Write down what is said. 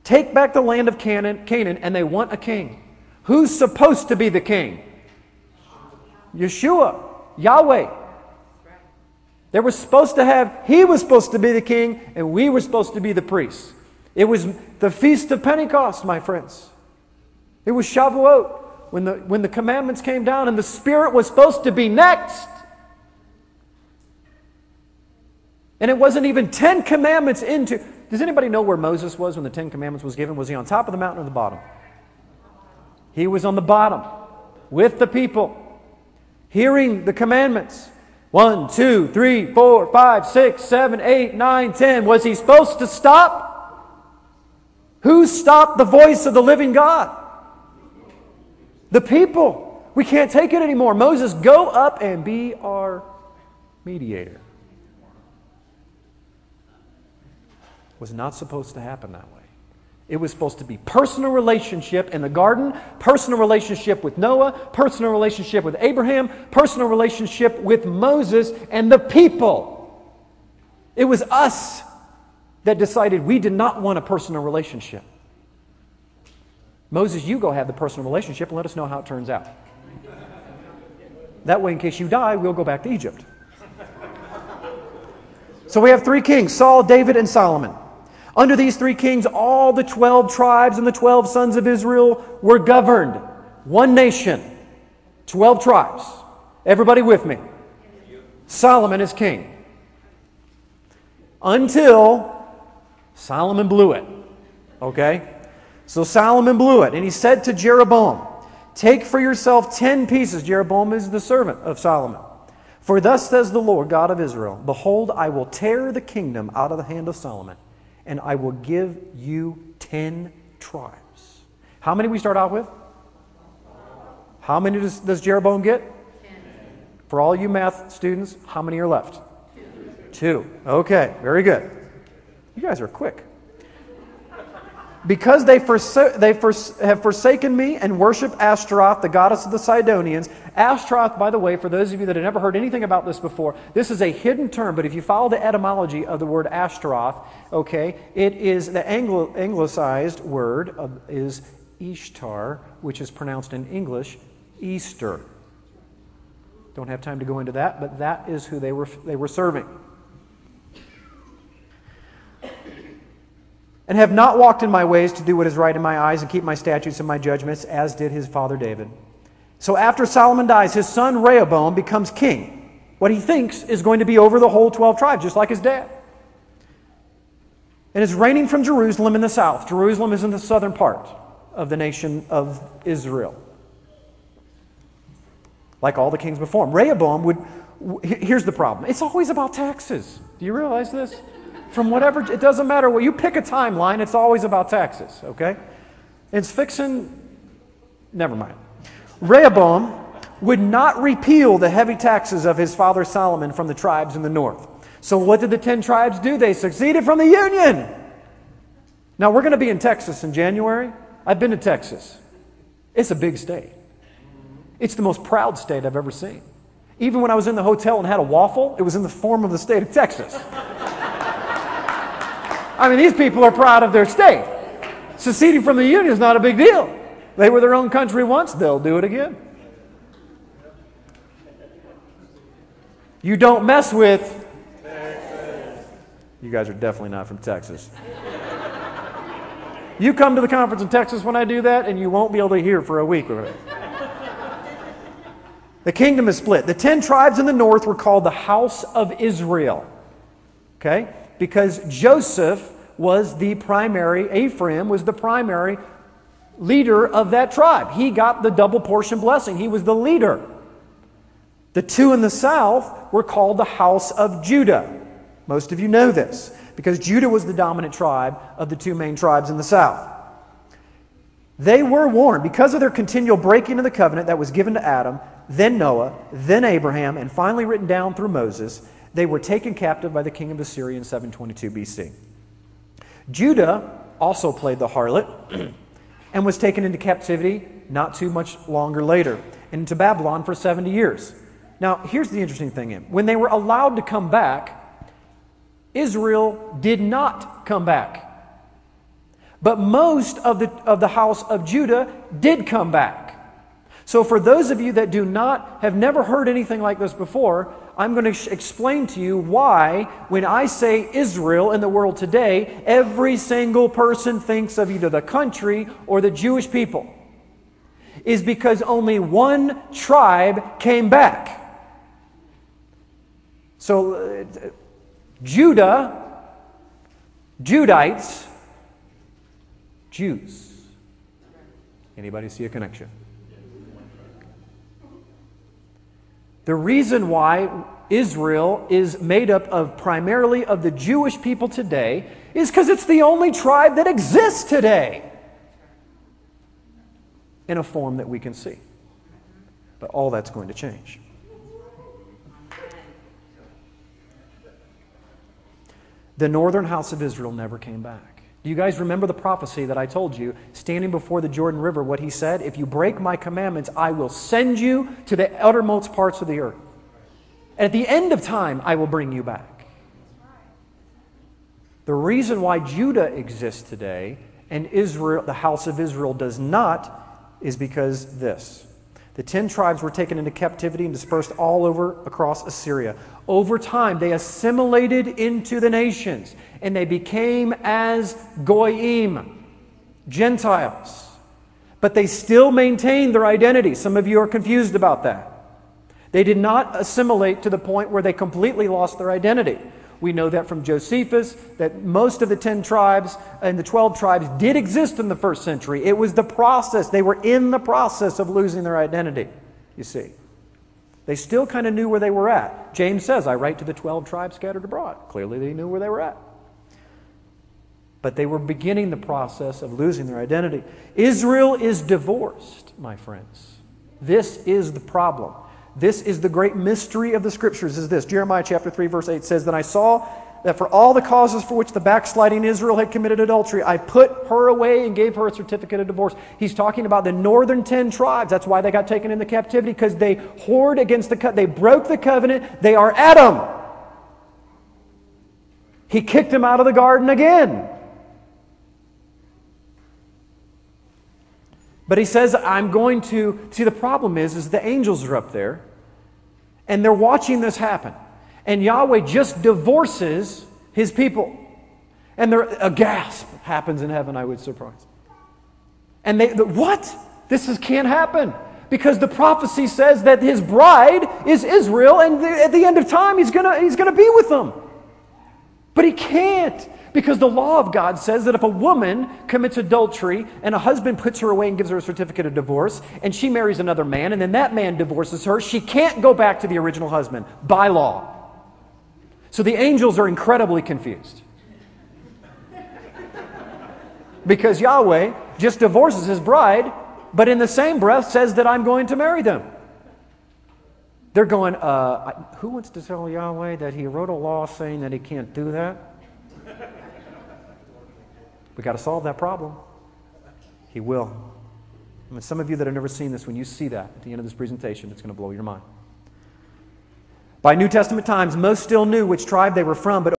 take back the land of Canaan, and they want a king. Who's supposed to be the king? Yeshua, Yahweh. He was supposed to be the king, and we were supposed to be the priests. It was the Feast of Pentecost, my friends. It was Shavuot, when the commandments came down, and the Spirit was supposed to be next. And it wasn't even 10 commandments into... Does anybody know where Moses was when the 10 commandments was given? Was he on top of the mountain or the bottom? He was on the bottom with the people, hearing the commandments. 1, 2, 3, 4, 5, 6, 7, 8, 9, 10. Was he supposed to stop? Who stopped the voice of the living God? The people. We can't take it anymore. Moses, go up and be our mediator. Was not supposed to happen that way. It was supposed to be personal relationship in the garden, personal relationship with Noah, personal relationship with Abraham, personal relationship with Moses and the people. It was us that decided we did not want a personal relationship. Moses, you go have the personal relationship and let us know how it turns out. That way, in case you die, we'll go back to Egypt. So we have 3 kings, Saul, David, and Solomon. Under these 3 kings, all the 12 tribes and the 12 sons of Israel were governed. One nation, 12 tribes. Everybody with me? Solomon is king. Until Solomon blew it. Okay? So Solomon blew it. And he said to Jeroboam, take for yourself 10 pieces. Jeroboam is the servant of Solomon. For thus says the Lord God of Israel, behold, I will tear the kingdom out of the hand of Solomon, and I will give you 10 tribes. How many we start out with? How many does Jeroboam get? 10. For all you math students, how many are left? 2. Okay, very good. You guys are quick. Because they have forsaken me and worship Ashtaroth, the goddess of the Sidonians. Ashtaroth, by the way, for those of you that have never heard anything about this before, this is a hidden term, but if you follow the etymology of the word Ashtaroth, okay, it is the anglicized word is Ishtar, which is pronounced in English Easter. Don't have time to go into that, but that is who they were serving. And have not walked in my ways to do what is right in my eyes and keep my statutes and my judgments, as did his father David. So after Solomon dies, his son Rehoboam becomes king. What he thinks is going to be over the whole 12 tribes, just like his dad. And is reigning from Jerusalem in the south. Jerusalem is in the southern part of the nation of Israel. Like all the kings before him. Rehoboam would... Here's the problem. It's always about taxes. Do you realize this? From whatever, it doesn't matter what, you pick a timeline, it's always about taxes, okay? It's never mind. Rehoboam would not repeal the heavy taxes of his father Solomon from the tribes in the north. So what did the 10 tribes do? They seceded from the Union. Now we're going to be in Texas in January. I've been to Texas. It's a big state. It's the most proud state I've ever seen. Even when I was in the hotel and had a waffle, it was in the form of the state of Texas. I mean, these people are proud of their state. Seceding from the Union is not a big deal. They were their own country once, they'll do it again. You don't mess with Texas. You guys are definitely not from Texas. You come to the conference in Texas when I do that, and you won't be able to hear for a week. The kingdom is split. The 10 tribes in the north were called the house of Israel. Okay? Because Joseph was the primary, Ephraim was the primary leader of that tribe. He got the double portion blessing. He was the leader. The 2 in the south were called the house of Judah. Most of you know this, because Judah was the dominant tribe of the 2 main tribes in the south. They were warned because of their continual breaking of the covenant that was given to Adam, then Noah, then Abraham, and finally written down through Moses. They were taken captive by the king of Assyria in 722 BC. Judah also played the harlot and was taken into captivity not too much longer later, into Babylon for 70 years. Now, here's the interesting thing. When they were allowed to come back, Israel did not come back. But most of the house of Judah did come back. So for those of you that have never heard anything like this before, I'm going to explain to you why, when I say Israel in the world today, every single person thinks of either the country or the Jewish people. Is because only one tribe came back. So Judah, Judites, Jews. Anybody see a connection? The reason why Israel is made up of primarily of the Jewish people today is because it's the only tribe that exists today in a form that we can see. But all that's going to change. The northern house of Israel never came back. Do you guys remember the prophecy that I told you, standing before the Jordan River, what he said? If you break my commandments, I will send you to the uttermost parts of the earth. And at the end of time, I will bring you back. The reason why Judah exists today and Israel, the house of Israel, does not is because this. The 10 tribes were taken into captivity and dispersed all over across Assyria. Over time, they assimilated into the nations, and they became as Goyim, Gentiles. But they still maintained their identity. Some of you are confused about that. They did not assimilate to the point where they completely lost their identity. We know that from Josephus, that most of the 10 tribes and the 12 tribes did exist in the first century. It was the process. They were in the process of losing their identity, you see. They still kind of knew where they were at. James says, I write to the 12 tribes scattered abroad. Clearly they knew where they were at. But they were beginning the process of losing their identity. Israel is divorced, my friends. This is the problem. This is the great mystery of the Scriptures, is this. Jeremiah chapter 3, verse 8 says, Then I saw that for all the causes for which the backsliding Israel had committed adultery, I put her away and gave her a certificate of divorce. He's talking about the northern 10 tribes. That's why they got taken into captivity, because they whored against they broke the covenant. They are Adam. He kicked them out of the garden again. But he says, I'm going to... See, the problem is the angels are up there, and they're watching this happen. And Yahweh just divorces His people. And a gasp happens in heaven, I would surprise. And what? Can't happen. Because the prophecy says that His bride is Israel, and at the end of time, He's gonna be with them. But He can't. Because the law of God says that if a woman commits adultery and a husband puts her away and gives her a certificate of divorce, and she marries another man, and then that man divorces her, she can't go back to the original husband by law. So the angels are incredibly confused. Because Yahweh just divorces His bride, but in the same breath says that I'm going to marry them. They're going, who wants to tell Yahweh that He wrote a law saying that He can't do that? We've got to solve that problem. He will. I mean, some of you that have never seen this, when you see that at the end of this presentation, it's going to blow your mind. By New Testament times, most still knew which tribe they were from, but